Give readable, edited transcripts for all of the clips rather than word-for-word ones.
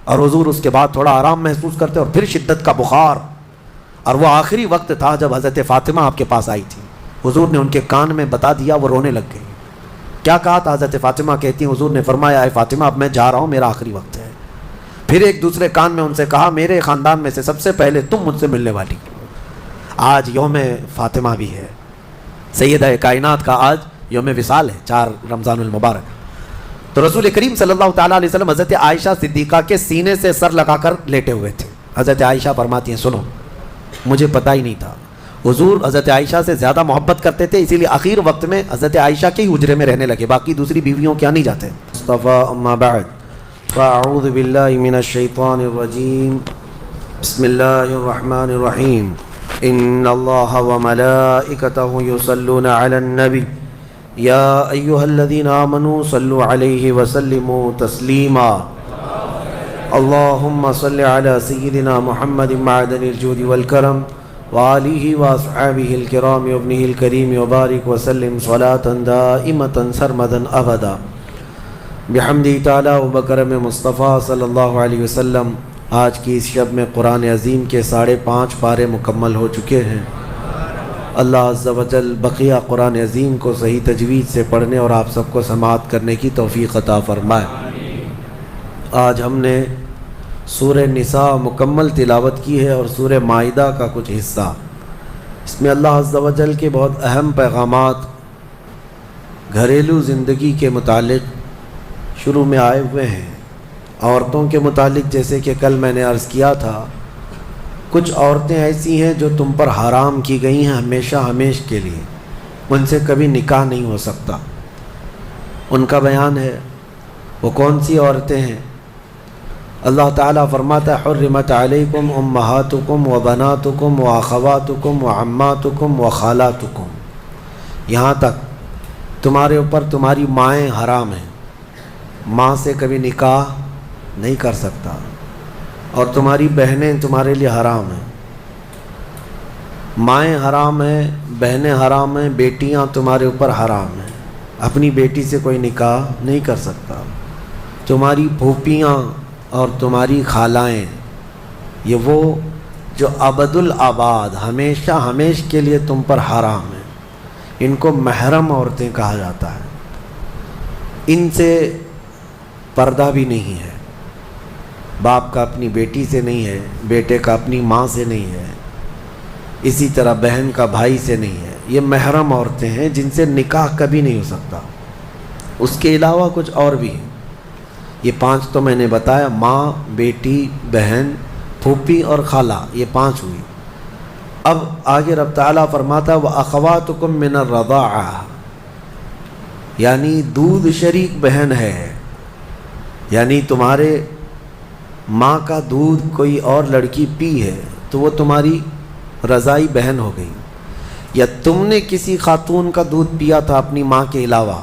اور حضور اس کے بعد تھوڑا آرام محسوس کرتے اور پھر شدت کا بخار. اور وہ آخری وقت تھا جب حضرت فاطمہ آپ کے پاس آئی تھی. حضور نے ان کے کان میں بتا دیا, وہ رونے لگ گئی. کیا کہا تھا؟ حضرت فاطمہ کہتی ہیں حضور نے فرمایا اے فاطمہ اب میں جا رہا ہوں, میرا آخری وقت ہے. پھر ایک دوسرے کان میں ان سے کہا میرے خاندان میں سے سب سے پہلے تم مجھ سے ملنے والی. آج یوم فاطمہ بھی ہے, سیدہ کائنات کا آج یوم وصال ہے, 4 رمضان المبارک. تو رسول کریم صلی اللہ تعالیٰ علیہ وسلم حضرت عائشہ صدیقہ کے سینے سے سر لگا کر لیٹے ہوئے تھے. حضرت عائشہ فرماتی ہیں سنو, مجھے پتہ ہی نہیں تھا. حضور حضرت عائشہ سے زیادہ محبت کرتے تھے, اسی لیے آخر وقت میں حضرت عائشہ کے ہی حجرے میں رہنے لگے, باقی دوسری بیویوں کیا نہیں جاتے. مصطفیٰ اما بعد فاعوذ باللہ من الشیطان الرجیم بسم اللہ الرحمن الرحیم ان اللہ وملائکتہ یصلون علی النبی یا ایہا الذین آمنوا صلوا علیہ وسلموا تسلیما اللہم صل علی سیدنا محمد معدن الجود والکرم وآلہ واصحابہ الکرام وابنہ الکریم وبارک وسلم صلاة دائمة سرمدا ابدا بحمدہ تعالی وبکرم مصطفیٰ صلی اللہ علیہ وسلم. آج کی اس شب میں قرآن عظیم کے 5.5 پارے مکمل ہو چکے ہیں. اللہ عز و جل بقیہ قرآن عظیم کو صحیح تجوید سے پڑھنے اور آپ سب کو سماعت کرنے کی توفیق عطا فرمائے. آج ہم نے سورہ نساء مکمل تلاوت کی ہے اور سورہ مائدہ کا کچھ حصہ. اس میں اللہ عز و جل کے بہت اہم پیغامات گھریلو زندگی کے متعلق شروع میں آئے ہوئے ہیں. عورتوں کے متعلق جیسے کہ کل میں نے عرض کیا تھا, کچھ عورتیں ایسی ہیں جو تم پر حرام کی گئی ہیں ہمیشہ ہمیش کے لیے, ان سے کبھی نکاح نہیں ہو سکتا. ان کا بیان ہے. وہ کون سی عورتیں ہیں؟ اللہ تعالیٰ فرماتا ہے حرمت علیکم امہاتکم و بناتکم و اخواتکم و عماتکم و خالاتکم, یہاں تک تمہارے اوپر تمہاری مائیں حرام ہیں, ماں سے کبھی نکاح نہیں کر سکتا, اور تمہاری بہنیں تمہارے لیے حرام ہیں. مائیں حرام ہیں, بہنیں حرام ہیں, بیٹیاں تمہارے اوپر حرام ہیں, اپنی بیٹی سے کوئی نکاح نہیں کر سکتا. تمہاری پھوپھیاں اور تمہاری خالائیں, یہ وہ جو ابد الآباد ہمیشہ ہمیش کے لیے تم پر حرام ہیں, ان کو محرم عورتیں کہا جاتا ہے. ان سے پردہ بھی نہیں ہے. باپ کا اپنی بیٹی سے نہیں ہے, بیٹے کا اپنی ماں سے نہیں ہے, اسی طرح بہن کا بھائی سے نہیں ہے. یہ محرم عورتیں ہیں جن سے نکاح کبھی نہیں ہو سکتا. اس کے علاوہ کچھ اور بھی ہیں. یہ 5 تو میں نے بتایا, ماں, بیٹی, بہن, پھوپھی اور خالہ, یہ 5 ہوئی. اب آگے رب تعالیٰ فرماتا وَأَخَوَاتُكُم مِّنَ الرَّضَاعَةِ, یعنی دودھ شریک بہن ہے, یعنی تمہارے ماں کا دودھ کوئی اور لڑکی پی ہے تو وہ تمہاری رضائی بہن ہو گئی. یا تم نے کسی خاتون کا دودھ پیا تھا اپنی ماں کے علاوہ,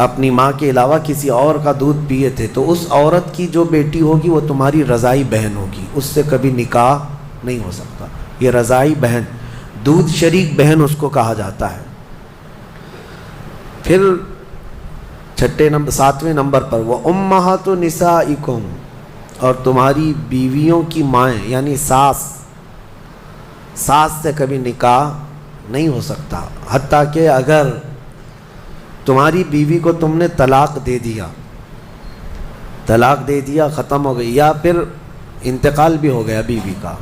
اپنی ماں کے علاوہ کسی اور کا دودھ پیے تھے, تو اس عورت کی جو بیٹی ہوگی وہ تمہاری رضائی بہن ہوگی, اس سے کبھی نکاح نہیں ہو سکتا. یہ رضائی بہن, دودھ شریک بہن اس کو کہا جاتا ہے. پھر 7ویں نمبر پر وہ امہات نسائکم, اور تمہاری بیویوں کی مائیں یعنی ساس سے کبھی نکاح نہیں ہو سکتا. حتیٰ کہ اگر تمہاری بیوی کو تم نے طلاق دے دیا ختم ہو گئی, یا پھر انتقال بھی ہو گیا بیوی کا,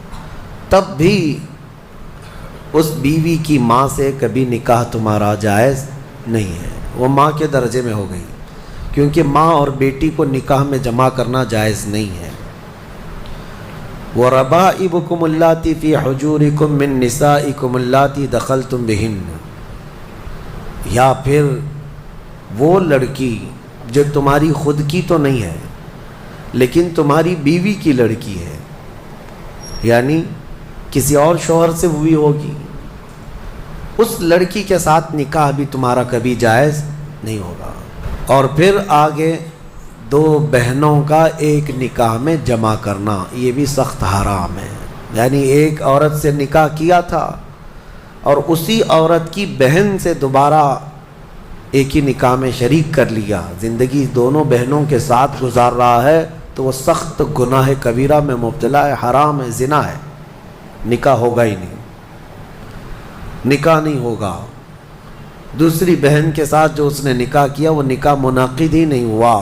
تب بھی اس بیوی کی ماں سے کبھی نکاح تمہارا جائز نہیں ہے. وہ ماں کے درجے میں ہو گئی, کیونکہ ماں اور بیٹی کو نکاح میں جمع کرنا جائز نہیں ہے. وَرَبَائِبُكُمُ اللَّاتِي فِي حُجُورِكُم مِّن نِّسَائِكُمُ اللَّاتِي دَخَلْتُم بِهِنَّ, یا پھر وہ لڑکی جو تمہاری خود کی تو نہیں ہے لیکن تمہاری بیوی کی لڑکی ہے, یعنی کسی اور شوہر سے ہوئی ہوگی, اس لڑکی کے ساتھ نکاح بھی تمہارا کبھی جائز نہیں ہوگا. اور پھر آگے 2 بہنوں کا ایک نکاح میں جمع کرنا, یہ بھی سخت حرام ہے. یعنی ایک عورت سے نکاح کیا تھا اور اسی عورت کی بہن سے دوبارہ ایک ہی نکاح میں شریک کر لیا, زندگی دونوں بہنوں کے ساتھ گزار رہا ہے, تو وہ سخت گناہ کبیرہ میں مبتلا ہے، حرام ہے، زنا ہے، نکاح ہوگا ہی نہیں، نکاح نہیں ہوگا۔ دوسری بہن کے ساتھ جو اس نے نکاح کیا وہ نکاح منعقد ہی نہیں ہوا،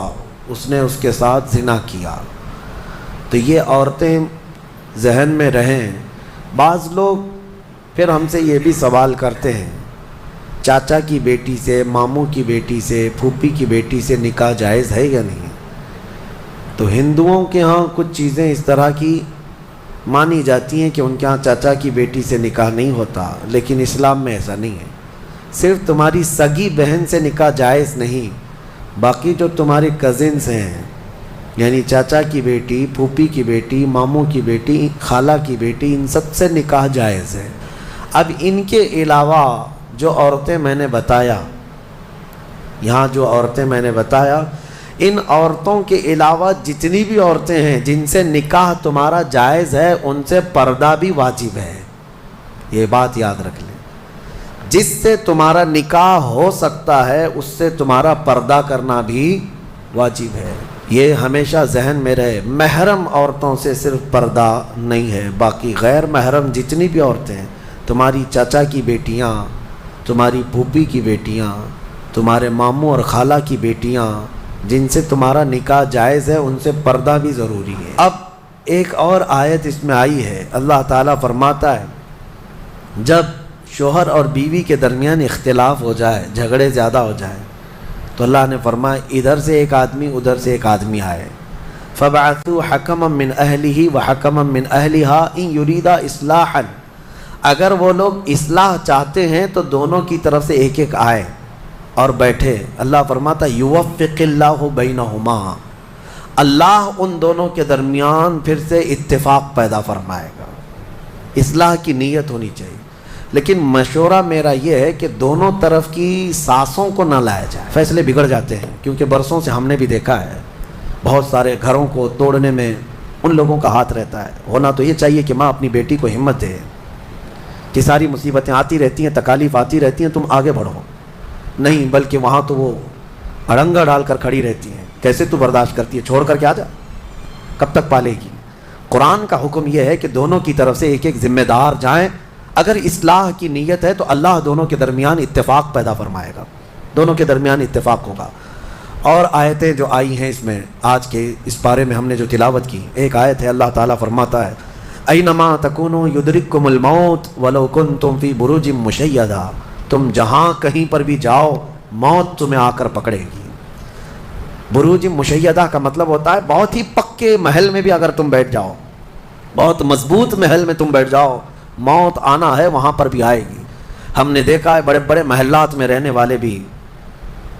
اس نے اس کے ساتھ زنا کیا۔ تو یہ عورتیں ذہن میں رہیں۔ بعض لوگ پھر ہم سے یہ بھی سوال کرتے ہیں، چاچا کی بیٹی سے، ماموں کی بیٹی سے، پھوپھی کی بیٹی سے نکاح جائز ہے یا نہیں؟ تو ہندوؤں کے ہاں کچھ چیزیں اس طرح کی مانی جاتی ہیں کہ ان کے ہاں چاچا کی بیٹی سے نکاح نہیں ہوتا، لیکن اسلام میں ایسا نہیں ہے۔ صرف تمہاری سگی بہن سے نکاح جائز نہیں، باقی جو تمہارے کزنز ہیں، یعنی چاچا کی بیٹی، پھوپھی کی بیٹی، ماموں کی بیٹی، خالہ کی بیٹی، ان سب سے نکاح جائز ہے۔ اب ان کے علاوہ جو عورتیں میں نے بتایا، یہاں جو عورتیں میں نے بتایا، ان عورتوں کے علاوہ جتنی بھی عورتیں ہیں جن سے نکاح تمہارا جائز ہے، ان سے پردہ بھی واجب ہے۔ یہ بات یاد رکھ لیں، جس سے تمہارا نکاح ہو سکتا ہے اس سے تمہارا پردہ کرنا بھی واجب ہے۔ یہ ہمیشہ ذہن میں رہے، محرم عورتوں سے صرف پردہ نہیں ہے، باقی غیر محرم جتنی بھی عورتیں ہیں، تمہاری چاچا کی بیٹیاں، تمہاری پھوپھی کی بیٹیاں، تمہارے ماموں اور خالہ کی بیٹیاں، جن سے تمہارا نکاح جائز ہے، ان سے پردہ بھی ضروری ہے۔ اب ایک اور آیت اس میں آئی ہے، اللہ تعالیٰ فرماتا ہے جب شوہر اور بیوی کے درمیان اختلاف ہو جائے، جھگڑے زیادہ ہو جائے، تو اللہ نے فرمایا ادھر سے ایک آدمی ادھر سے ایک آدمی آئے، فَبَعَثُوا حَكَمًا مِّنْ أَهْلِهِ وَحَكَمًا مِّنْ أَهْلِهَا إِنْ يُرِيدَا إِصْلَاحًا، اگر وہ لوگ اصلاح چاہتے ہیں تو دونوں کی طرف سے ایک ایک آئے اور بیٹھے۔ اللہ فرماتا يُوَفِّقِ اللَّهُ بَيْنَهُمَا، اللہ ان دونوں کے درمیان پھر سے اتفاق پیدا فرمائے گا۔ اصلاح کی نیت ہونی چاہیے، لیکن مشورہ میرا یہ ہے کہ دونوں طرف کی ساسوں کو نہ لایا جائے، فیصلے بگڑ جاتے ہیں، کیونکہ برسوں سے ہم نے بھی دیکھا ہے بہت سارے گھروں کو توڑنے میں ان لوگوں کا ہاتھ رہتا ہے۔ ہونا تو یہ چاہیے کہ ماں اپنی بیٹی کو ہمت دے کہ ساری مصیبتیں آتی رہتی ہیں، تکالیف آتی رہتی ہیں، تم آگے بڑھو، نہیں بلکہ وہاں تو وہ اڑنگا ڈال کر کھڑی رہتی ہیں، کیسے تو برداشت کرتی ہے، چھوڑ کر کے آ جا، کب تک پالے گی۔ قرآن کا حکم یہ ہے کہ دونوں کی طرف سے ایک ایک ذمہ دار جائیں، اگر اصلاح کی نیت ہے تو اللہ دونوں کے درمیان اتفاق پیدا فرمائے گا، دونوں کے درمیان اتفاق ہوگا۔ اور آیتیں جو آئی ہیں اس میں، آج کے اس پارے میں ہم نے جو تلاوت کی، ایک آیت ہے اللہ تعالیٰ فرماتا ہے اینما تکونوا یدرککم الموت ولو کنتم فی بروج مشیدہ، تم جہاں کہیں پر بھی جاؤ موت تمہیں آ کر پکڑے گی۔ بروج مشیدہ کا مطلب ہوتا ہے بہت ہی پکے محل میں بھی اگر تم بیٹھ جاؤ، بہت مضبوط محل میں تم بیٹھ جاؤ، موت آنا ہے وہاں پر بھی آئے گی۔ ہم نے دیکھا ہے بڑے بڑے محلات میں رہنے والے بھی،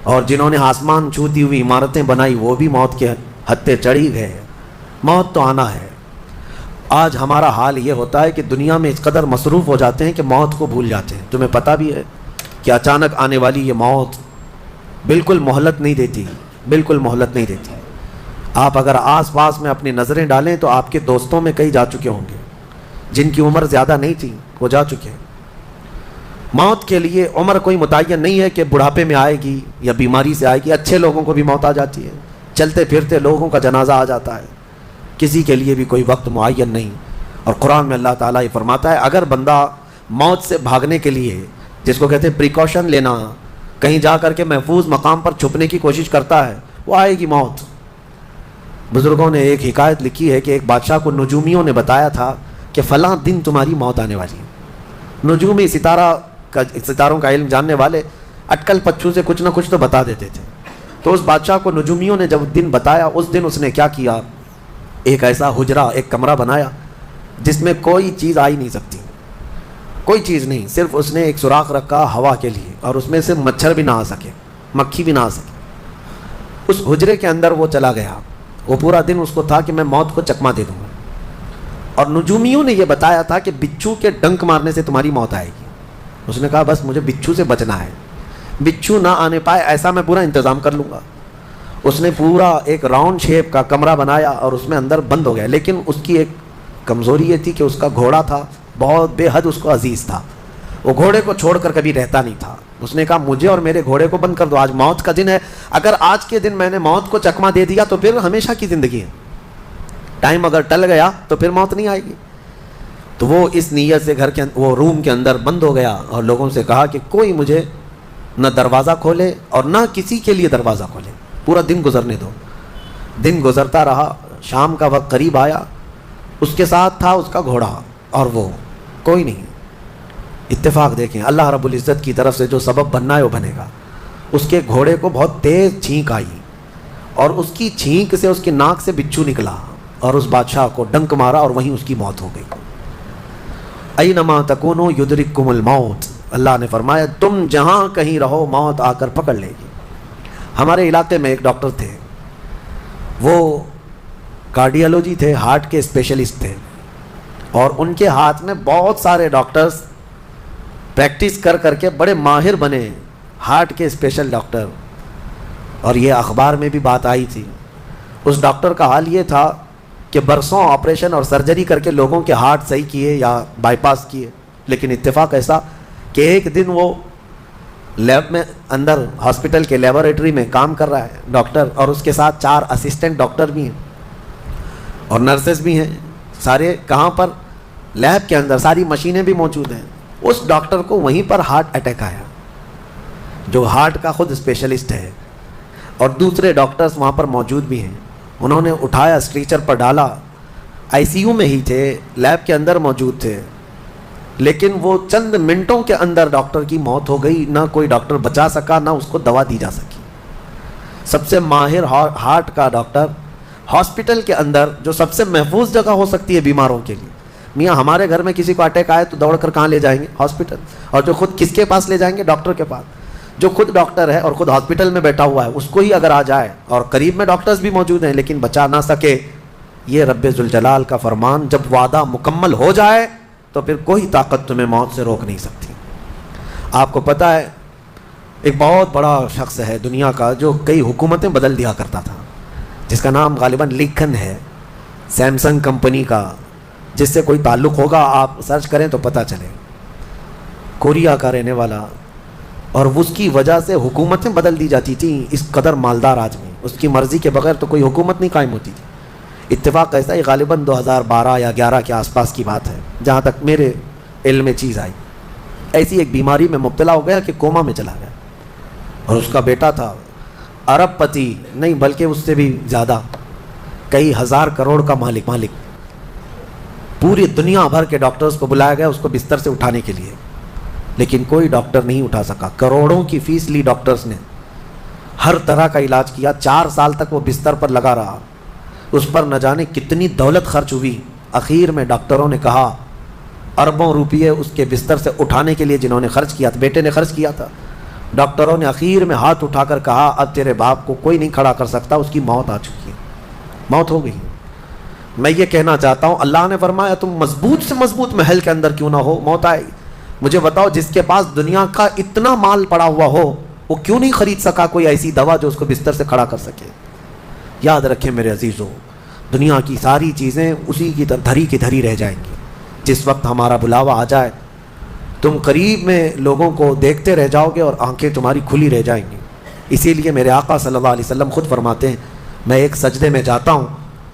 اور جنہوں نے آسمان چھوتی ہوئی عمارتیں بنائی، وہ بھی موت کے ہتھے چڑھی گئے۔ موت تو آنا ہے۔ آج ہمارا حال یہ ہوتا ہے کہ دنیا میں اس قدر مصروف ہو جاتے ہیں کہ موت کو بھول جاتے ہیں۔ تمہیں پتہ بھی ہے کہ اچانک آنے والی یہ موت بالکل مہلت نہیں دیتی، بالکل مہلت نہیں دیتی۔ آپ اگر آس پاس میں اپنی نظریں ڈالیں تو آپ کے دوستوں میں کئی جا چکے ہوں گے، جن کی عمر زیادہ نہیں تھی وہ جا چکے ہیں۔ موت کے لیے عمر کوئی متعین نہیں ہے کہ بڑھاپے میں آئے گی یا بیماری سے آئے گی، اچھے لوگوں کو بھی موت آ جاتی ہے، چلتے پھرتے لوگوں کا جنازہ آ جاتا ہے، کسی کے لیے بھی کوئی وقت معین نہیں۔ اور قرآن میں اللہ تعالیٰ یہ فرماتا ہے اگر بندہ موت سے بھاگنے کے لیے، جس کو کہتے ہیں پریکاشن لینا، کہیں جا کر کے محفوظ مقام پر چھپنے کی کوشش کرتا ہے، وہ آئے گی موت۔ بزرگوں نے ایک حکایت لکھی ہے کہ ایک بادشاہ کو نجومیوں نے بتایا تھا کہ فلاں دن تمہاری موت آنے والی ہے۔ نجومی ستاروں کا علم جاننے والے اٹکل پچھو سے کچھ نہ کچھ تو بتا دیتے تھے۔ تو اس بادشاہ کو نجومیوں نے جب دن بتایا، اس دن اس نے کیا کیا، ایک ایسا حجرہ، ایک کمرہ بنایا جس میں کوئی چیز آ ہی نہیں سکتی، کوئی چیز نہیں، صرف اس نے ایک سوراخ رکھا ہوا کے لیے، اور اس میں سے مچھر بھی نہ آ سکے، مکھی بھی نہ آ سکے۔ اس حجرے کے اندر وہ چلا گیا، وہ پورا دن اس کو تھا کہ میں موت کو چکما دے دوں گا، اور نجومیوں نے یہ بتایا تھا کہ بچھو کے ڈنک مارنے سے تمہاری موت آئے گی۔ اس نے کہا بس مجھے بچھو سے بچنا ہے، بچھو نہ آنے پائے ایسا میں پورا انتظام کر لوں گا۔ اس نے پورا ایک راؤنڈ شیپ کا کمرہ بنایا اور اس میں اندر بند ہو گیا، لیکن اس کی ایک کمزوری یہ تھی کہ اس کا گھوڑا تھا، بہت بے حد اس کو عزیز تھا، وہ گھوڑے کو چھوڑ کر کبھی رہتا نہیں تھا۔ اس نے کہا مجھے اور میرے گھوڑے کو بند کر دو، آج موت کا دن ہے، اگر آج کے دن میں نے موت کو چکما دے دیا تو پھر ہمیشہ کی زندگی ہے، ٹائم اگر ٹل گیا تو پھر موت نہیں آئے گی. تو وہ اس نیت سے وہ روم کے اندر بند ہو گیا اور لوگوں سے کہا کہ کوئی مجھے نہ دروازہ کھولے اور نہ کسی کے لیے دروازہ کھولے, پورا دن گزرنے دو. دن گزرتا رہا, شام کا وقت قریب آیا, اس کے ساتھ تھا اس کا گھوڑا اور وہ کوئی نہیں. اتفاق دیکھیں, اللہ رب العزت کی طرف سے جو سبب بننا ہے وہ بنے گا. اس کے گھوڑے کو بہت تیز چھینک آئی اور اس کی چھینک سے اس کی ناک سے بچھو نکلا اور اس بادشاہ کو ڈنک مارا اور وہیں اس کی موت ہو گئی. اینما تکونوا یدرککم الموت, اللہ نے فرمایا تم جہاں کہیں رہو موت آ کر پکڑ لے گی. ہمارے علاقے میں ایک ڈاکٹر تھے, وہ کارڈیالوجی تھے, ہارٹ کے اسپیشلسٹ تھے, اور ان کے ہاتھ میں بہت سارے ڈاکٹرز پریکٹس کر کر کے بڑے ماہر بنے, ہارٹ کے اسپیشل ڈاکٹر. اور یہ اخبار میں بھی بات آئی تھی. اس ڈاکٹر کا حال یہ تھا کہ برسوں آپریشن اور سرجری کر کے لوگوں کے ہارٹ صحیح کیے یا بائی پاس کیے, لیکن اتفاق ایسا کہ ایک دن وہ لیب میں اندر ہاسپٹل کے لیبارٹری میں کام کر رہا ہے ڈاکٹر, اور اس کے ساتھ 4 اسسٹنٹ ڈاکٹر بھی ہیں اور نرسز بھی ہیں, سارے کہاں پر, لیب کے اندر, ساری مشینیں بھی موجود ہیں. اس ڈاکٹر کو وہیں پر ہارٹ اٹیک آیا, جو ہارٹ کا خود اسپیشلسٹ ہے, اور دوسرے ڈاکٹرز وہاں پر موجود بھی ہیں. انہوں نے اٹھایا, اسٹریچر پر ڈالا, آئی سی یو میں ہی تھے, لیب کے اندر موجود تھے, لیکن وہ چند منٹوں کے اندر ڈاکٹر کی موت ہو گئی. نہ کوئی ڈاکٹر بچا سکا, نہ اس کو دوا دی جا سکی. سب سے ماہر ہارٹ کا ڈاکٹر ہاسپٹل کے اندر, جو سب سے محفوظ جگہ ہو سکتی ہے بیماروں کے لیے. میاں ہمارے گھر میں کسی کو اٹیک آئے تو دوڑ کر کہاں لے جائیں گے؟ ہاسپٹل. اور جو خود کس کے پاس لے جائیں گے؟ ڈاکٹر کے پاس. جو خود ڈاکٹر ہے اور خود ہاسپٹل میں بیٹھا ہوا ہے, اس کو ہی اگر آ جائے, اور قریب میں ڈاکٹرز بھی موجود ہیں لیکن بچا نہ سکے, یہ رب ذوالجلال کا فرمان, جب وعدہ مکمل ہو جائے تو پھر کوئی طاقت تمہیں موت سے روک نہیں سکتی. آپ کو پتہ ہے ایک بہت بڑا شخص ہے دنیا کا جو کئی حکومتیں بدل دیا کرتا تھا, جس کا نام غالباً لنکن ہے, سیمسنگ کمپنی کا. جس سے کوئی تعلق ہوگا آپ سرچ کریں تو پتہ چلے. کوریا کا رہنے والا, اور اس کی وجہ سے حکومتیں بدل دی جاتی تھیں. اس قدر مالدار آدمی, اس کی مرضی کے بغیر تو کوئی حکومت نہیں قائم ہوتی تھی. اتفاق ایسا ہی غالباً 2012 یا 11 کے آس پاس کی بات ہے, جہاں تک میرے علم میں چیز آئی. ایسی ایک بیماری میں مبتلا ہو گیا کہ کوما میں چلا گیا, اور اس کا بیٹا تھا ارب پتی, نہیں بلکہ اس سے بھی زیادہ, کئی ہزار کروڑ کا مالک. پوری دنیا بھر کے ڈاکٹرز کو بلایا گیا اس کو بستر سے اٹھانے کے لیے, لیکن کوئی ڈاکٹر نہیں اٹھا سکا. کروڑوں کی فیس لی ڈاکٹرز نے, ہر طرح کا علاج کیا. 4 سال تک وہ بستر پر لگا رہا, اس پر نہ جانے کتنی دولت خرچ ہوئی. آخر میں ڈاکٹروں نے کہا, اربوں روپیے اس کے بستر سے اٹھانے کے لیے جنہوں نے خرچ کیا تھا, بیٹے نے خرچ کیا تھا, ڈاکٹروں نے آخر میں ہاتھ اٹھا کر کہا اب تیرے باپ کو کوئی نہیں کھڑا کر سکتا, اس کی موت آ چکی ہے, موت ہو گئی. میں یہ کہنا چاہتا ہوں, اللہ نے فرمایا تم مضبوط سے مضبوط محل کے اندر کیوں نہ ہو, موت آئے. مجھے بتاؤ, جس کے پاس دنیا کا اتنا مال پڑا ہوا ہو, وہ کیوں نہیں خرید سکا کوئی ایسی دوا جو اس کو بستر سے کھڑا کر سکے؟ یاد رکھیں میرے عزیزوں, دنیا کی ساری چیزیں اسی کی دھری کی دھری رہ جائیں گی. جس وقت ہمارا بلاوا آ جائے, تم قریب میں لوگوں کو دیکھتے رہ جاؤ گے اور آنکھیں تمہاری کھلی رہ جائیں گی. اسی لیے میرے آقا صلی اللہ علیہ وسلم خود فرماتے ہیں, میں ایک سجدے میں جاتا ہوں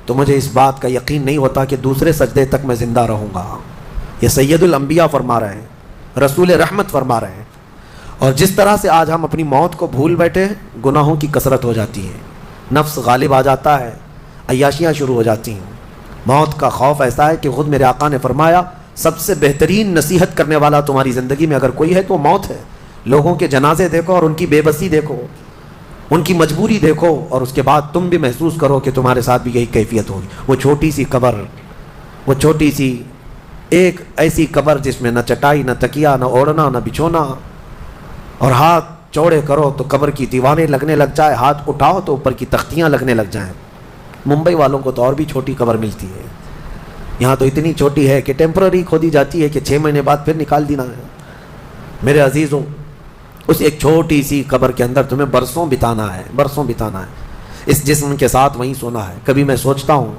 تو مجھے اس بات کا یقین نہیں ہوتا کہ دوسرے سجدے تک میں زندہ رہوں گا. یہ سید الانبیاء فرما رہے ہیں, رسول رحمت فرما رہے ہیں. اور جس طرح سے آج ہم اپنی موت کو بھول بیٹھے ہیں, گناہوں کی کثرت ہو جاتی ہے, نفس غالب آ جاتا ہے, عیاشیاں شروع ہو جاتی ہیں. موت کا خوف ایسا ہے کہ خود میرے آقا نے فرمایا سب سے بہترین نصیحت کرنے والا تمہاری زندگی میں اگر کوئی ہے تو موت ہے. لوگوں کے جنازے دیکھو اور ان کی بے بسی دیکھو, ان کی مجبوری دیکھو, اور اس کے بعد تم بھی محسوس کرو کہ تمہارے ساتھ بھی یہی کیفیت ہوگی. وہ چھوٹی سی قبر, وہ چھوٹی سی ایک ایسی قبر جس میں نہ چٹائی, نہ تکیا, نہ اوڑھنا, نہ بچھونا, اور ہاتھ چوڑے کرو تو قبر کی دیواریں لگنے لگ جائے, ہاتھ اٹھاؤ تو اوپر کی تختیاں لگنے لگ جائیں. ممبئی والوں کو تو اور بھی چھوٹی قبر ملتی ہے, یہاں تو اتنی چھوٹی ہے کہ ٹیمپرری کھودی جاتی ہے کہ 6 مہینے بعد پھر نکال دینا ہے. میرے عزیزوں, اس ایک چھوٹی سی قبر کے اندر تمہیں برسوں بتانا ہے, برسوں بتانا ہے. اس جسم کے ساتھ وہیں سونا ہے. کبھی میں سوچتا ہوں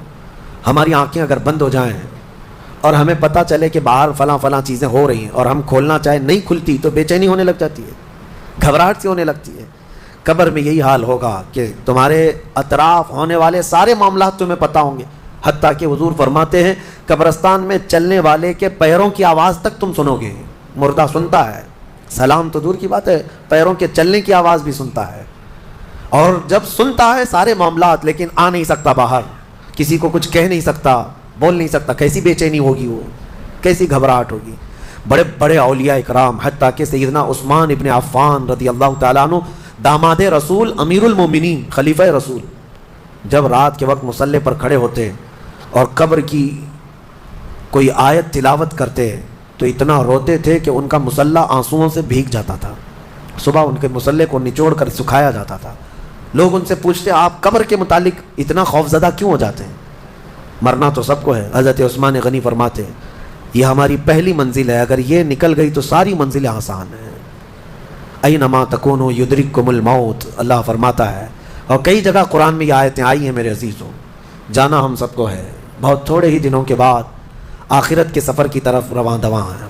ہماری آنکھیں اگر بند ہو جائیں اور ہمیں پتہ چلے کہ باہر فلاں چیزیں ہو رہی ہیں, اور ہم کھولنا چاہیں نہیں کھلتی تو بے چینی ہونے لگ جاتی ہے, گھبراہٹ سی ہونے لگتی ہے. قبر میں یہی حال ہوگا کہ تمہارے اطراف ہونے والے سارے معاملات تمہیں پتہ ہوں گے, حتیٰ کہ حضور فرماتے ہیں قبرستان میں چلنے والے کے پیروں کی آواز تک تم سنو گے. مردہ سنتا ہے، سلام تو دور کی بات ہے، پیروں کے چلنے کی آواز بھی سنتا ہے. اور جب سنتا ہے سارے معاملات، لیکن آ نہیں سکتا باہر، کسی کو کچھ کہہ نہیں سکتا، بول نہیں سکتا. کیسی بے چینی ہوگی، وہ کیسی گھبراہٹ ہوگی. بڑے بڑے اولیاء اکرام، حتیٰ کہ سیدنا عثمان ابن عفان رضی اللہ تعالیٰ عنہ، داماد رسول، امیر المومنین، خلیفہ رسول، جب رات کے وقت مصلی پر کھڑے ہوتے اور قبر کی کوئی آیت تلاوت کرتے تو اتنا روتے تھے کہ ان کا مصلی آنسوؤں سے بھیگ جاتا تھا. صبح ان کے مصلی کو نچوڑ کر سکھایا جاتا تھا. لوگ ان سے پوچھتے آپ قبر کے متعلق اتنا خوفزدہ کیوں ہو جاتے ہیں؟ مرنا تو سب کو ہے. حضرت عثمان غنی فرماتے ہیں یہ ہماری پہلی منزل ہے، اگر یہ نکل گئی تو ساری منزلیں آسان ہیں. اینما تکونوا یدرککم الموت، اللہ فرماتا ہے. اور کئی جگہ قرآن میں یہ آیتیں آئی ہیں میرے عزیزوں. جانا ہم سب کو ہے، بہت تھوڑے ہی دنوں کے بعد آخرت کے سفر کی طرف رواں دواں ہیں.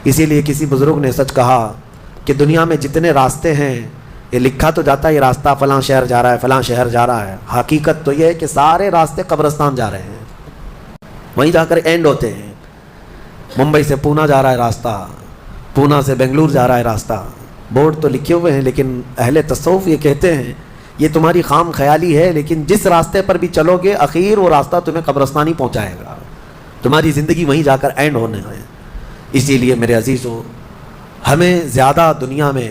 اسی لیے کسی بزرگ نے سچ کہا کہ دنیا میں جتنے راستے ہیں یہ لکھا تو جاتا ہے یہ راستہ فلاں شہر جا رہا ہے، فلاں شہر جا رہا ہے. حقیقت تو یہ ہے کہ سارے راستے قبرستان جا رہے ہیں، وہیں جا کر اینڈ ہوتے ہیں. ممبئی سے پونا جا رہا ہے راستہ، پونا سے بنگلور جا رہا ہے راستہ. بورڈ تو لکھے ہوئے ہیں، لیکن اہل تصوف یہ کہتے ہیں یہ تمہاری خام خیالی ہے، لیکن جس راستے پر بھی چلو گے اخیر وہ راستہ تمہیں قبرستان ہی پہنچائے گا. تمہاری زندگی وہیں جا کر اینڈ ہونے ہے. اسی لیے میرے عزیزوں ہمیں زیادہ دنیا میں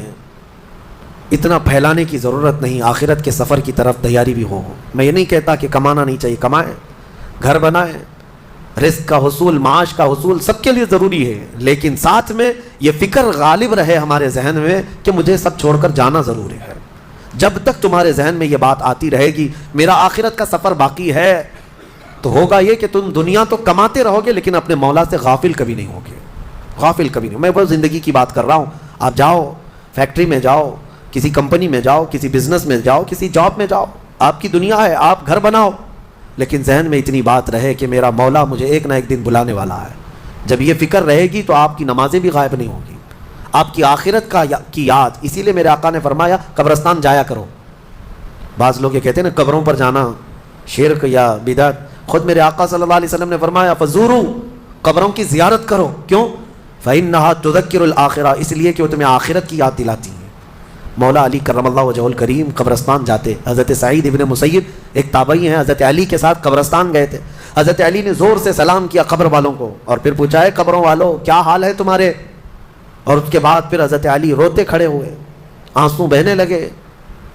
اتنا پھیلانے کی ضرورت نہیں. آخرت کے سفر کی طرف تیاری بھی ہو. میں یہ نہیں کہتا کہ کمانا نہیں چاہیے، کمائیں، گھر بنائیں، رزق کا حصول، معاش کا حصول سب کے لیے ضروری ہے، لیکن ساتھ میں یہ فکر غالب رہے ہمارے ذہن میں کہ مجھے سب چھوڑ کر جانا ضروری ہے. جب تک تمہارے ذہن میں یہ بات آتی رہے گی میرا آخرت کا سفر باقی ہے، تو ہوگا یہ کہ تم دنیا تو کماتے رہو گے لیکن اپنے مولا سے غافل کبھی نہیں ہوگے. غافل کبھی نہیں. میں وہ زندگی کی بات کر رہا ہوں. آپ جاؤ فیکٹری میں، جاؤ کسی کمپنی میں، جاؤ کسی بزنس میں، جاؤ کسی جاب میں، جاؤ، آپ کی دنیا ہے، آپ گھر بناؤ، لیکن ذہن میں اتنی بات رہے کہ میرا مولا مجھے ایک نہ ایک دن بلانے والا ہے. جب یہ فکر رہے گی تو آپ کی نمازیں بھی غائب نہیں ہوں گی، آپ کی آخرت کی یاد. اسی لیے میرے آقا نے فرمایا قبرستان جایا کرو. بعض لوگ یہ کہتے ہیں نا قبروں پر جانا شرک یا بدعت. خود میرے آقا صلی اللہ علیہ وسلم نے فرمایا فزوروا، قبروں کی زیارت کرو. کیوں؟ فإنها تذکر الآخرہ، اس لیے کہ وہ تمہیں آخرت کی یاد دلاتی ہیں. مولا علی کرم اللہ وجہہ الکریم قبرستان جاتے. حضرت سعید ابن مسیب ایک تابعی ہیں، حضرت علی کے ساتھ قبرستان گئے تھے. حضرت علی نے زور سے سلام کیا قبر والوں کو اور پھر پوچھا ہے قبروں والوں کیا حال ہے تمہارے؟ اور اس کے بعد پھر حضرت علی روتے کھڑے ہوئے، آنسو بہنے لگے.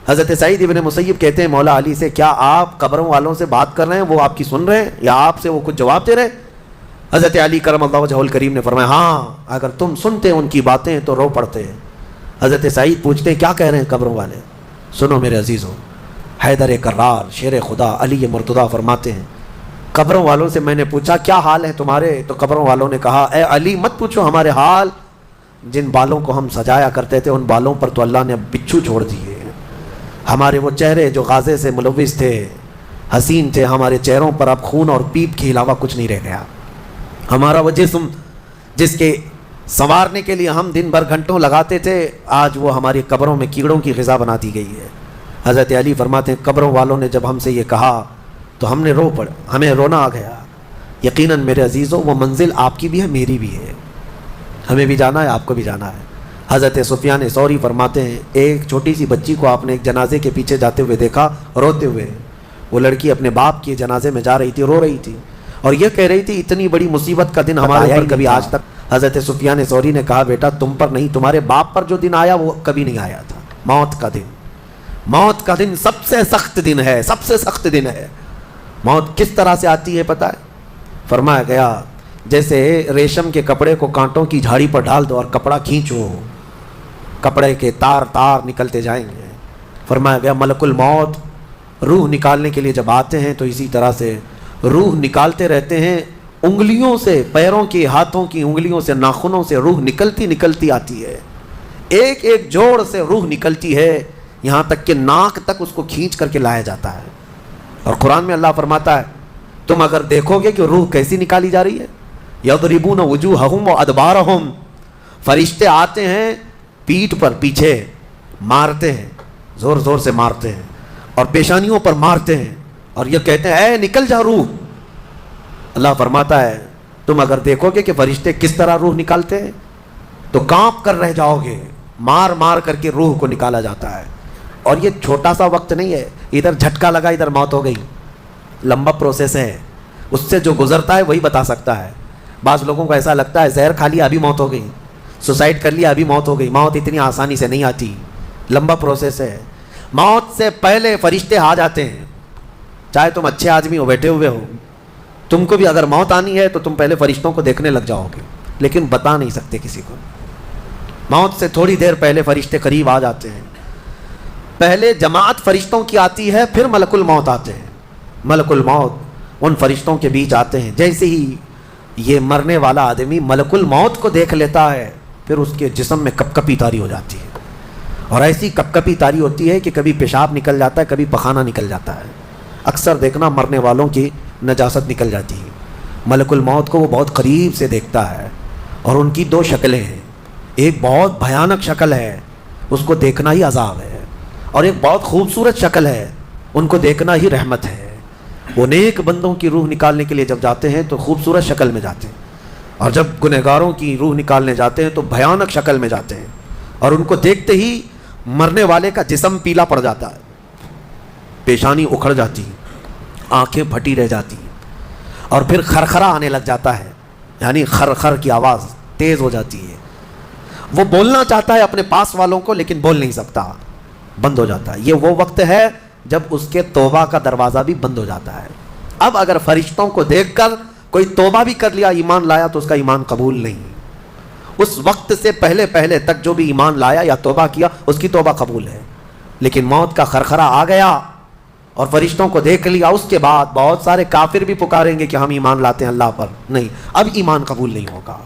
حضرت سعید ابن مسیب کہتے ہیں مولا علی سے کیا آپ قبروں والوں سے بات کر رہے ہیں، وہ آپ کی سن رہے ہیں یا آپ سے وہ کچھ جواب دے رہے ہیں؟ حضرت علی کرم اللہ وجہہ الکریم نے فرمایا ہاں، اگر تم سنتے ان کی باتیں تو رو پڑتے ہیں. حضرت سعید پوچھتے ہیں کیا کہہ رہے ہیں قبروں والے؟ سنو میرے عزیزوں، حیدر کرار شیر خدا علی مرتضیٰ فرماتے ہیں قبروں والوں سے میں نے پوچھا کیا حال ہے تمہارے؟ تو قبروں والوں نے کہا اے علی مت پوچھو ہمارے حال، جن بالوں کو ہم سجایا کرتے تھے ان بالوں پر تو اللہ نے اب بچھو چھوڑ دیے. ہمارے وہ چہرے جو غازے سے ملوث تھے، حسین تھے، ہمارے چہروں پر اب خون اور پیپ کے علاوہ کچھ نہیں رہ گیا. ہمارا وہ جسم جس کے سنوارنے کے لیے ہم دن بھر گھنٹوں لگاتے تھے، آج وہ ہماری قبروں میں کیڑوں کی غذا بنا دی گئی ہے. حضرت علی فرماتے ہیں قبروں والوں نے جب ہم سے یہ کہا تو ہم نے ہمیں رونا آ گیا. یقیناً میرے عزیزوں وہ منزل آپ کی بھی ہے، میری بھی ہے، ہمیں بھی جانا ہے، آپ کو بھی جانا ہے. حضرت سفیان ثوری فرماتے ہیں ایک چھوٹی سی بچی کو آپ نے ایک جنازے کے پیچھے جاتے ہوئے دیکھا روتے ہوئے. وہ لڑکی اپنے باپ کے جنازے میں جا رہی تھی، رو رہی تھی اور یہ کہہ رہی تھی اتنی بڑی مصیبت کا دن ہمارے اوپر کبھی آج تک. حضرت سفیان ثوری نے کہا بیٹا تم پر نہیں، تمہارے باپ پر جو دن آیا وہ کبھی نہیں آیا تھا. موت کا دن، موت کا دن سب سے سخت دن ہے، سب سے سخت دن ہے. موت کس طرح سے آتی ہے پتہ ہے؟ فرمایا گیا جیسے ریشم کے کپڑے کو کانٹوں کی جھاڑی پر ڈال دو اور کپڑا کھینچو، کپڑے کے تار تار نکلتے جائیں گے. فرمایا گیا ملک الموت روح نکالنے کے لیے جب آتے ہیں تو اسی طرح سے روح نکالتے رہتے ہیں انگلیوں سے، پیروں کی، ہاتھوں کی انگلیوں سے، ناخنوں سے روح نکلتی آتی ہے. ایک ایک جوڑ سے روح نکلتی ہے یہاں تک کہ ناک تک اس کو کھینچ کر کے لایا جاتا ہے. اور قرآن میں اللہ فرماتا ہے تم اگر دیکھو گے کہ روح کیسی نکالی جا رہی ہے. یضربون وجوہہم وادبارہم، فرشتے آتے ہیں پیٹھ پر پیچھے مارتے ہیں، زور زور سے مارتے ہیں اور پیشانیوں پر مارتے ہیں اور یہ کہتے ہیں اے نکل جا روح. اللہ فرماتا ہے تم اگر دیکھو گے کہ فرشتے کس طرح روح نکالتے ہیں تو کانپ کر رہ جاؤ گے، مار مار کر کے روح کو نکالا جاتا ہے. اور یہ چھوٹا سا وقت نہیں ہے، ادھر جھٹکا لگا ادھر موت ہو گئی، لمبا پروسیس ہے. اس سے جو گزرتا ہے وہی بتا سکتا ہے. بعض لوگوں کو ایسا لگتا ہے زہر کھا لیا ابھی موت ہو گئی، سوسائڈ کر لیا ابھی موت ہو گئی. موت اتنی آسانی سے نہیں آتی، لمبا پروسیس ہے. موت سے پہلے فرشتے آ جاتے ہیں. چاہے تم اچھے آدمی ہو، بیٹھے ہوئے ہو، تم کو بھی اگر موت آنی ہے تو تم پہلے فرشتوں کو دیکھنے لگ جاؤ گے، لیکن بتا نہیں سکتے کسی کو. موت سے تھوڑی دیر پہلے فرشتے قریب آ جاتے ہیں. پہلے جماعت فرشتوں کی آتی ہے، پھر ملک الموت آتے ہیں. ملک الموت ان فرشتوں کے بیچ آتے ہیں. جیسے ہی یہ مرنے والا آدمی ملک الموت کو دیکھ لیتا ہے، پھر اس کے جسم میں کپ کپی طاری ہو جاتی ہے. اور ایسی کپ کپی طاری ہوتی ہے کہ کبھی پیشاب نکل جاتا ہے، کبھی پخانہ نکل جاتا ہے. اکثر دیکھنا مرنے والوں کی نجاست نکل جاتی ہے. ملک الموت کو وہ بہت قریب سے دیکھتا ہے. اور ان کی دو شکلیں ہیں، ایک بہت بھیانک شکل ہے، اس کو دیکھنا ہی عذاب ہے، اور ایک بہت خوبصورت شکل ہے، ان کو دیکھنا ہی رحمت ہے. وہ نیک بندوں کی روح نکالنے کے لیے جب جاتے ہیں تو خوبصورت شکل میں جاتے ہیں، اور جب گنہگاروں کی روح نکالنے جاتے ہیں تو بھیانک شکل میں جاتے ہیں. اور ان کو دیکھتے ہی مرنے والے کا جسم پیلا پڑ جاتا ہے، پیشانی اکھڑ جاتی، آنکھیں پھٹی رہ جاتی، اور پھر خرخرا آنے لگ جاتا ہے، یعنی خر کی آواز تیز ہو جاتی ہے. وہ بولنا چاہتا ہے اپنے پاس والوں کو، لیکن بول نہیں سکتا، بند ہو جاتا ہے. یہ وہ وقت ہے جب اس کے توبہ کا دروازہ بھی بند ہو جاتا ہے. اب اگر فرشتوں کو دیکھ کر کوئی توبہ بھی کر لیا، ایمان لایا، تو اس کا ایمان قبول نہیں. اس وقت سے پہلے پہلے تک جو بھی ایمان لایا یا توبہ کیا، اس کی توبہ قبول ہے. لیکن موت کا خرخرا آ گیا اور فرشتوں کو دیکھ لیا، اس کے بعد بہت سارے کافر بھی پکاریں گے کہ ہم ایمان لاتے ہیں اللہ پر. نہیں، اب ایمان قبول نہیں ہوگا.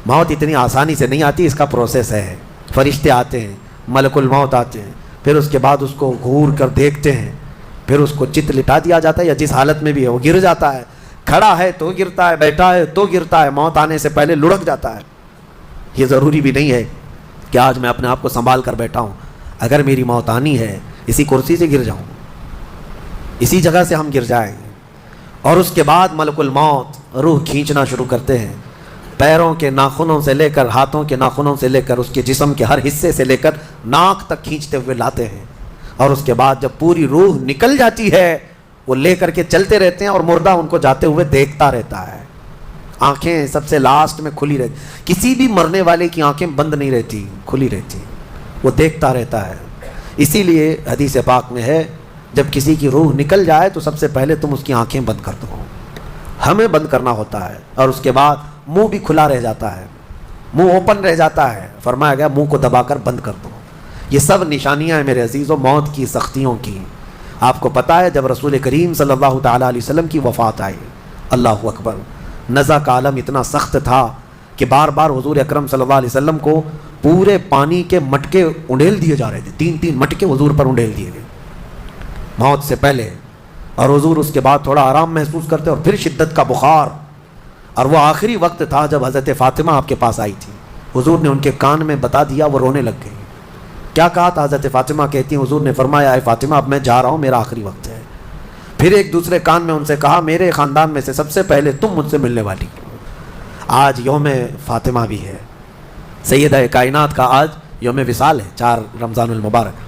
موت اتنی آسانی سے نہیں آتی، اس کا پروسیس ہے. فرشتے آتے ہیں، ملک الموت آتے ہیں، پھر اس کے بعد اس کو گھور کر دیکھتے ہیں، پھر اس کو چت لٹا دیا جاتا ہے، یا جس حالت میں بھی ہے وہ گر جاتا ہے. کھڑا ہے تو گرتا ہے، بیٹھا ہے تو گرتا ہے، موت آنے سے پہلے لڑک جاتا ہے. یہ ضروری بھی نہیں ہے کہ آج میں اپنے آپ کو سنبھال کر بیٹھا ہوں. اگر میری موت آنی ہے، اسی کرسی سے گر جاؤں، اسی جگہ سے ہم گر جائیں گے. اور اس کے بعد ملک الموت روح کھینچنا شروع کرتے ہیں. پیروں کے ناخنوں سے لے کر، ہاتھوں کے ناخنوں سے لے کر، اس کے جسم کے ہر حصے سے لے کر ناک تک کھینچتے ہوئے لاتے ہیں. اور اس کے بعد جب پوری روح نکل جاتی ہے، وہ لے کر کے چلتے رہتے ہیں، اور مردہ ان کو جاتے ہوئے دیکھتا رہتا ہے. آنکھیں سب سے لاسٹ میں کھلی رہتی. کسی بھی مرنے والے کی آنکھیں بند نہیں رہتی، کھلی رہتی، وہ دیکھتا رہتا ہے. اسی لیے حدیث پاک میں ہے، جب کسی کی روح نکل جائے تو سب سے پہلے تم اس کی آنکھیں بند کر دو. ہمیں بند کرنا ہوتا ہے، اور اس کے بعد منہ بھی کھلا رہ جاتا ہے، منہ اوپن رہ جاتا ہے. فرمایا گیا منہ کو دبا کر بند کر دو. یہ سب نشانیاں ہیں میرے عزیزوں موت کی، سختیوں کی. آپ کو پتہ ہے جب رسول کریم صلی اللہ تعالیٰ علیہ وسلم کی وفات آئی، اللہ اکبر، نزع کا عالم اتنا سخت تھا کہ بار بار حضور اکرم صلی اللہ علیہ وسلم کو پورے پانی کے مٹکے انڈیل دیے جا رہے تھے. 3 مٹکے حضور پر انڈیل دیے گئے موت سے پہلے. اور حضور اس کے بعد تھوڑا آرام محسوس کرتے، اور پھر شدت کا بخار. اور وہ آخری وقت تھا جب حضرت فاطمہ آپ کے پاس آئی تھی. حضور نے ان کے کان میں بتا دیا، وہ رونے لگ گئی. کیا کہا تھا؟ حضرت فاطمہ کہتی ہیں حضور نے فرمایا، اے فاطمہ اب میں جا رہا ہوں، میرا آخری وقت ہے. پھر ایک دوسرے کان میں ان سے کہا، میرے خاندان میں سے سب سے پہلے تم مجھ سے ملنے والی. آج یوم فاطمہ بھی ہے، سیدہ کائنات کا آج یوم وصال ہے، 4 رمضان المبارک.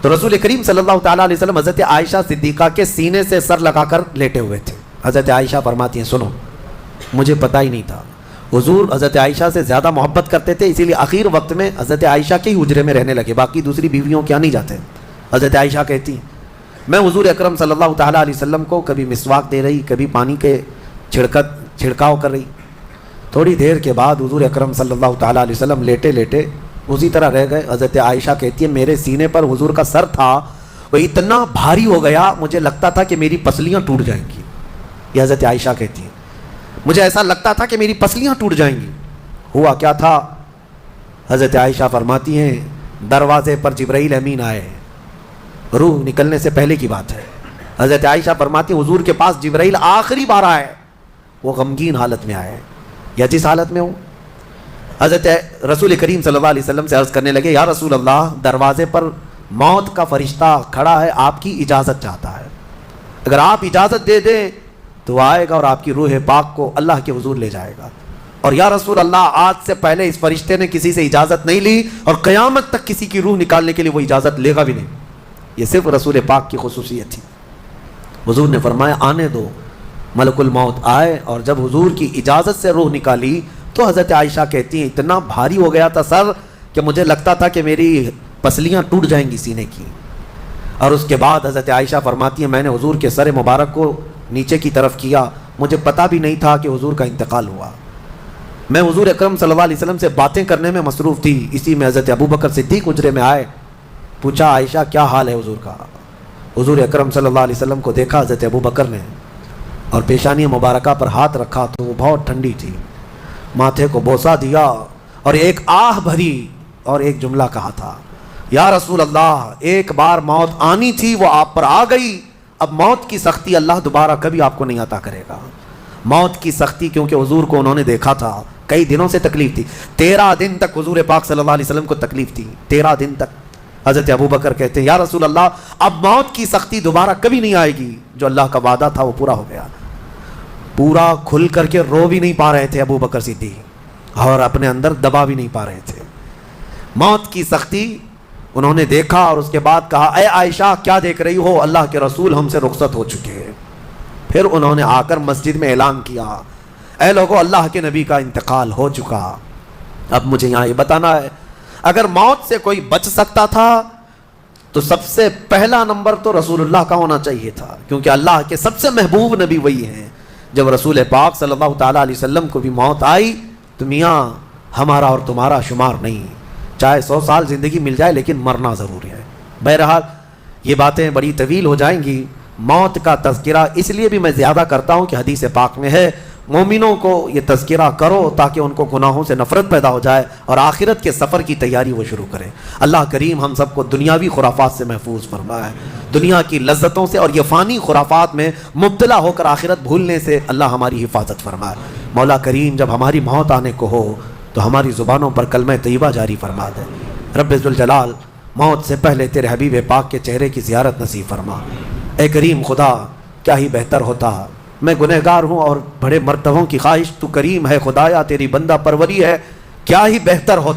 تو رسول کریم صلی اللہ تعالیٰ علیہ وسلم حضرت عائشہ صدیقہ کے سینے سے سر لگا کر لیٹے ہوئے تھے. حضرت عائشہ فرماتی ہیں سنو، مجھے پتہ ہی نہیں تھا. حضور حضرت عائشہ سے زیادہ محبت کرتے تھے، اسی لیے آخر وقت میں حضرت عائشہ کے ہی حجرے میں رہنے لگے، باقی دوسری بیویوں کیا نہیں جاتے. حضرت عائشہ کہتی میں حضور اکرم صلی اللہ تعالیٰ علیہ وسلم کو کبھی مسواک دے رہی، کبھی پانی کے چھڑکاؤ کر رہی. تھوڑی دیر کے بعد حضور اکرم صلی اللہ تعالیٰ علیہ وسلم لیٹے لیٹے اسی طرح رہ گئے. حضرت عائشہ کہتی ہے میرے سینے پر حضور کا سر تھا، وہ اتنا بھاری ہو گیا مجھے لگتا تھا کہ میری پسلیاں ٹوٹ جائیں گی. یہ حضرت عائشہ کہتی ہے مجھے ایسا لگتا تھا کہ میری پسلیاں ٹوٹ جائیں گی. ہوا کیا تھا؟ حضرت عائشہ فرماتی ہیں دروازے پر جبرائیل امین آئے، روح نکلنے سے پہلے کی بات ہے. حضرت عائشہ فرماتی ہیں حضور کے پاس جبرائیل آخری بار آئے، وہ غمگین حالت میں آئے یا جس حالت میں ہو. حضرت رسول کریم صلی اللہ علیہ وسلم سے عرض کرنے لگے یا رسول اللہ، دروازے پر موت کا فرشتہ کھڑا ہے، آپ کی اجازت چاہتا ہے، اگر آپ اجازت دے دیں تو وہ آئے گا اور آپ کی روح پاک کو اللہ کے حضور لے جائے گا، اور یا رسول اللہ آج سے پہلے اس فرشتے نے کسی سے اجازت نہیں لی اور قیامت تک کسی کی روح نکالنے کے لیے وہ اجازت لے گا بھی نہیں۔ یہ صرف رسول پاک کی خصوصیت تھی۔ حضور نے فرمایا آنے دو، ملک الموت آئے، اور جب حضور کی اجازت سے روح نکالی تو حضرت عائشہ کہتی ہیں اتنا بھاری ہو گیا تھا سر کہ مجھے لگتا تھا کہ میری پسلیاں ٹوٹ جائیں گی سینے کی۔ اور اس کے بعد حضرت عائشہ فرماتی ہیں میں نے حضور کے سر مبارک کو نیچے کی طرف کیا، مجھے پتہ بھی نہیں تھا کہ حضور کا انتقال ہوا۔ میں حضور اکرم صلی اللہ علیہ وسلم سے باتیں کرنے میں مصروف تھی، اسی میں حضرت ابوبکر صدیق حجرے میں آئے، پوچھا عائشہ کیا حال ہے حضور کا؟ حضور اکرم صلی اللہ علیہ وسلم کو دیکھا حضرت ابوبکر نے اور پیشانی مبارکہ پر ہاتھ رکھا تو وہ بہت ٹھنڈی تھی، ماتھے کو بوسہ دیا اور ایک آہ بھری اور ایک جملہ کہا تھا، یا رسول اللہ ایک بار موت آنی تھی وہ آپ پر آ گئی، اب موت کی سختی اللہ دوبارہ کبھی آپ کو نہیں عطا کرے گا۔ موت کی سختی کیونکہ حضور کو انہوں نے دیکھا تھا، کئی دنوں سے تکلیف تھی، 13 دن تک حضور پاک صلی اللہ علیہ وسلم کو تکلیف تھی، 13 دن تک۔ حضرت ابوبکر کہتے ہیں یا رسول اللہ اب موت کی سختی دوبارہ کبھی نہیں آئے گی، جو اللہ کا وعدہ تھا وہ پورا ہو گیا۔ پورا کھل کر کے رو بھی نہیں پا رہے تھے ابوبکر صدیق، اور اپنے اندر دبا بھی نہیں پا رہے تھے۔ موت کی سختی انہوں نے دیکھا اور اس کے بعد کہا اے عائشہ کیا دیکھ رہی ہو، اللہ کے رسول ہم سے رخصت ہو چکے ہیں۔ پھر انہوں نے آ کر مسجد میں اعلان کیا اے لوگو اللہ کے نبی کا انتقال ہو چکا۔ اب مجھے یہاں یہ بتانا ہے اگر موت سے کوئی بچ سکتا تھا تو سب سے پہلا نمبر تو رسول اللہ کا ہونا چاہیے تھا، کیونکہ اللہ کے سب سے محبوب نبی وہی ہیں۔ جب رسول پاک صلی اللہ تعالیٰ علیہ وسلم کو بھی موت آئی تو میاں ہمارا اور تمہارا شمار نہیں، چاہے 100 سال زندگی مل جائے لیکن مرنا ضروری ہے۔ بہرحال یہ باتیں بڑی طویل ہو جائیں گی، موت کا تذکرہ اس لیے بھی میں زیادہ کرتا ہوں کہ حدیث پاک میں ہے مومنوں کو یہ تذکرہ کرو تاکہ ان کو گناہوں سے نفرت پیدا ہو جائے اور آخرت کے سفر کی تیاری وہ شروع کریں۔ اللہ کریم ہم سب کو دنیاوی خرافات سے محفوظ فرمائے، دنیا کی لذتوں سے اور یہ فانی خرافات میں مبتلا ہو کر آخرت بھولنے سے اللہ ہماری حفاظت فرمائے۔ مولا کریم جب ہماری موت آنے کو ہو تو ہماری زبانوں پر کلمہ طیبہ جاری فرما دے۔ رب ذوالجلال موت سے پہلے تیرے حبیب پاک کے چہرے کی زیارت نصیب فرما۔ اے کریم خدا کیا ہی بہتر ہوتا، میں گنہگار ہوں اور بڑے مرتبوں کی خواہش، تو کریم ہے خدایا تیری بندہ پروری ہے، کیا ہی بہتر ہوتا